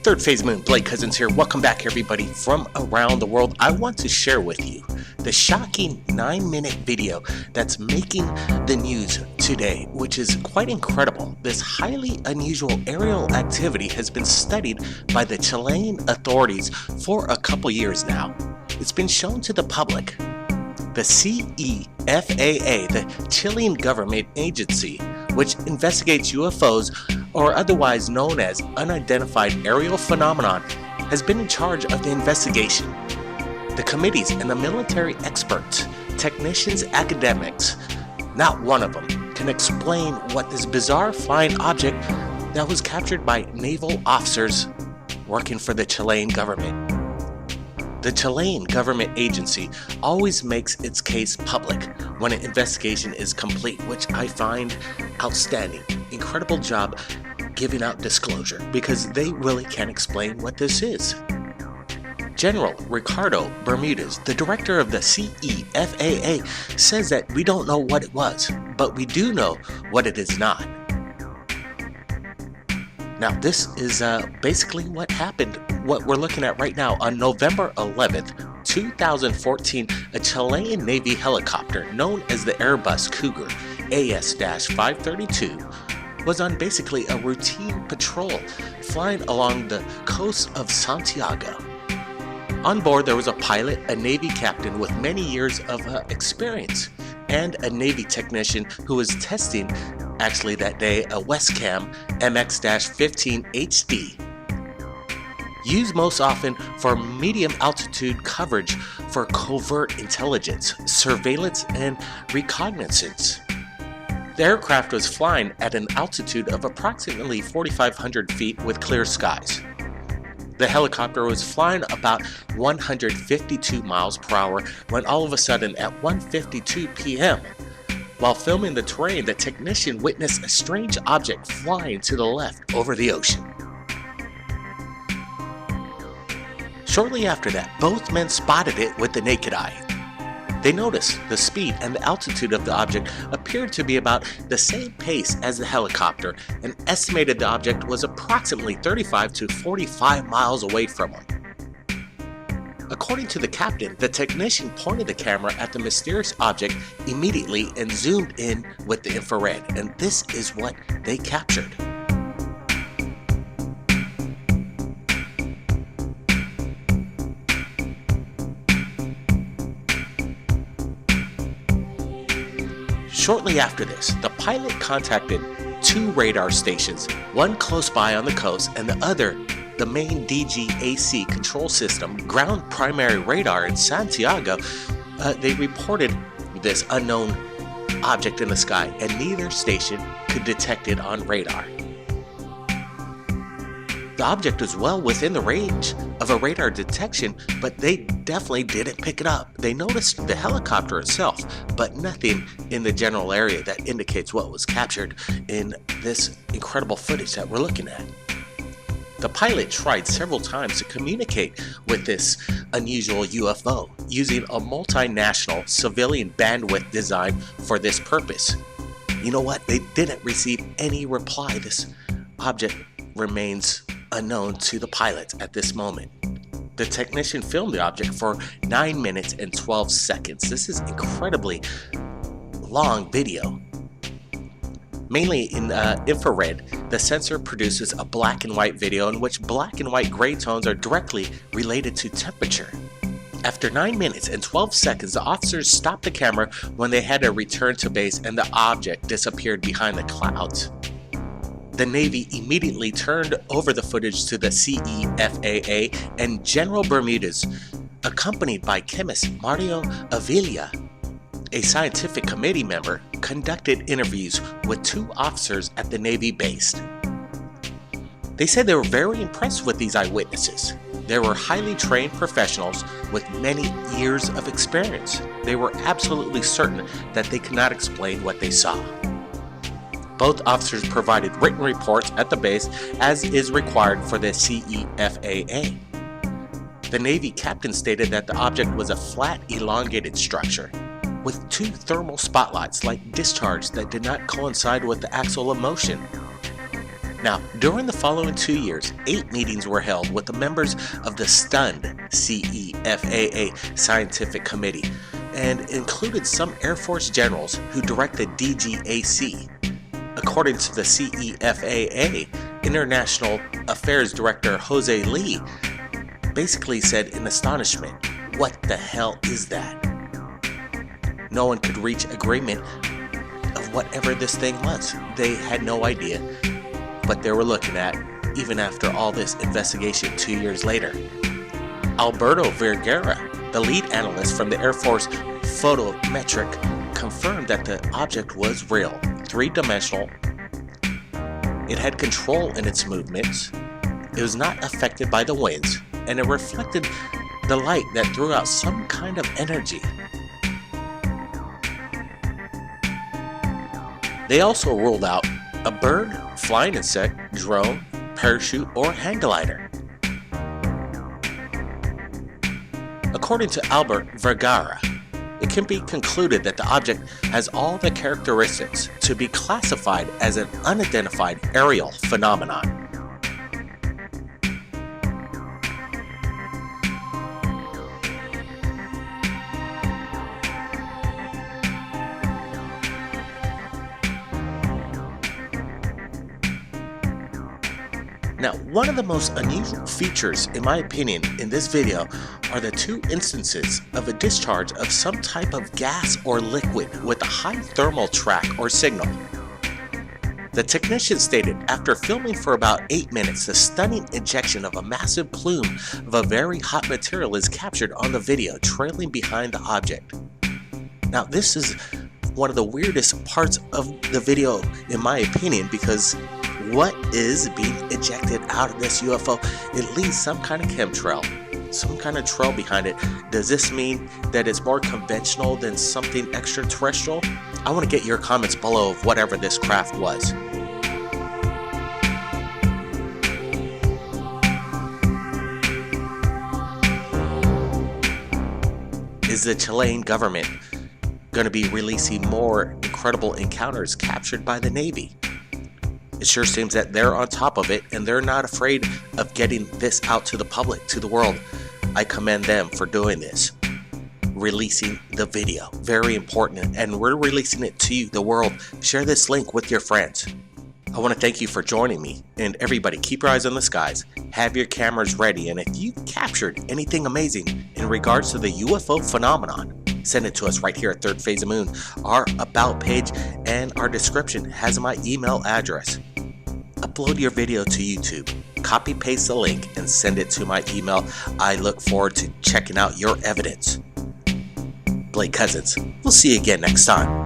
Third Phase Moon, Blake Cousins here. Welcome back, everybody, from around the world. I want to share with you the shocking 9-minute video that's making the news today, which is quite incredible. This highly unusual aerial activity has been studied by the Chilean authorities for a couple years now. It's been shown to the public. The CEFAA, the Chilean government agency, which investigates UFOs, or otherwise known as unidentified aerial phenomenon, has been in charge of the investigation. The committees and the military experts, technicians, academics, not one of them can explain what this bizarre flying object that was captured by naval officers working for the Chilean government. The Chilean government agency always makes its case public when an investigation is complete, which I find outstanding. Incredible job giving out disclosure, because they really can't explain what this is. General Ricardo Bermudez, the director of the CEFAA, says that we don't know what it was, but we do know what it is not. Now, this is basically what happened, what we're looking at right now. On November 11th, 2014, a Chilean Navy helicopter known as the Airbus Cougar AS-532 was on basically a routine patrol flying along the coast of Santiago. On board, there was a pilot, a Navy captain with many years of experience, and a Navy technician who was testing, actually that day, a Westcam MX-15 HD, used most often for medium altitude coverage for covert intelligence, surveillance, and reconnaissance. The aircraft was flying at an altitude of approximately 4,500 feet with clear skies. The helicopter was flying about 152 miles per hour when all of a sudden at 1:52 p.m., while filming the terrain, the technician witnessed a strange object flying to the left over the ocean. Shortly after that, both men spotted it with the naked eye. They noticed the speed and the altitude of the object appeared to be about the same pace as the helicopter, and estimated the object was approximately 35 to 45 miles away from them. According to the captain, the technician pointed the camera at the mysterious object immediately and zoomed in with the infrared, and this is what they captured. Shortly after this, the pilot contacted two radar stations, one close by on the coast and the other the main DGAC control system, ground primary radar in Santiago. They reported this unknown object in the sky, and neither station could detect it on radar. The object was well within the range of a radar detection, but they definitely didn't pick it up. They noticed the helicopter itself, but nothing in the general area that indicates what was captured in this incredible footage that we're looking at. The pilot tried several times to communicate with this unusual UFO using a multinational civilian bandwidth designed for this purpose. You know what? They didn't receive any reply. This object remains unknown to the pilots at this moment. The technician filmed the object for 9 minutes and 12 seconds. This is incredibly long video. Mainly in infrared, the sensor produces a black and white video in which black and white gray tones are directly related to temperature. After 9 minutes and 12 seconds, the officers stopped the camera when they had to return to base and the object disappeared behind the clouds. The Navy immediately turned over the footage to the CEFAA, and General Bermudez, accompanied by chemist Mario Avila, a scientific committee member, conducted interviews with two officers at the Navy base. They said they were very impressed with these eyewitnesses. They were highly trained professionals with many years of experience. They were absolutely certain that they could not explain what they saw. Both officers provided written reports at the base, as is required for the CEFAA. The Navy captain stated that the object was a flat, elongated structure with two thermal spotlights like discharge that did not coincide with the axle of motion. Now, during the following 2 years, 8 meetings were held with the members of the stunned CEFAA Scientific Committee and included some Air Force generals who directed DGAC. According to the CEFAA, International Affairs Director Jose Lee basically said in astonishment, "What the hell is that?" No one could reach agreement of whatever this thing was. They had no idea what they were looking at, even after all this investigation 2 years later. Alberto Vergara, the lead analyst from the Air Force Photometric, confirmed that the object was real, three-dimensional. It had control in its movements. It was not affected by the winds, and it reflected the light that threw out some kind of energy. They also ruled out a bird, flying insect, drone, parachute, or hang glider. According to Albert Vergara, it can be concluded that the object has all the characteristics to be classified as an unidentified aerial phenomenon. Now, one of the most unusual features, in my opinion, in this video are the 2 instances of a discharge of some type of gas or liquid with a high thermal track or signal. The technician stated after filming for about 8 minutes, the stunning ejection of a massive plume of a very hot material is captured on the video, trailing behind the object. Now, this is one of the weirdest parts of the video, in my opinion, because what is being ejected out of this UFO? It leaves some kind of chemtrail, some kind of trail behind it. Does this mean that it's more conventional than something extraterrestrial? I want to get your comments below of whatever this craft was. Is the Chilean government going to be releasing more incredible encounters captured by the Navy? It sure seems that they're on top of it and they're not afraid of getting this out to the public, to the world. I commend them for doing this. Releasing the video. Very important. And we're releasing it to you, the world. Share this link with your friends. I want to thank you for joining me. And everybody, keep your eyes on the skies. Have your cameras ready. And if you captured anything amazing in regards to the UFO phenomenon, send it to us right here at Third Phase of Moon. Our About page and our description has my email address. Upload your video to YouTube, copy paste the link, and send it to my email. I look forward to checking out your evidence. Blake Cousins, we'll see you again next time.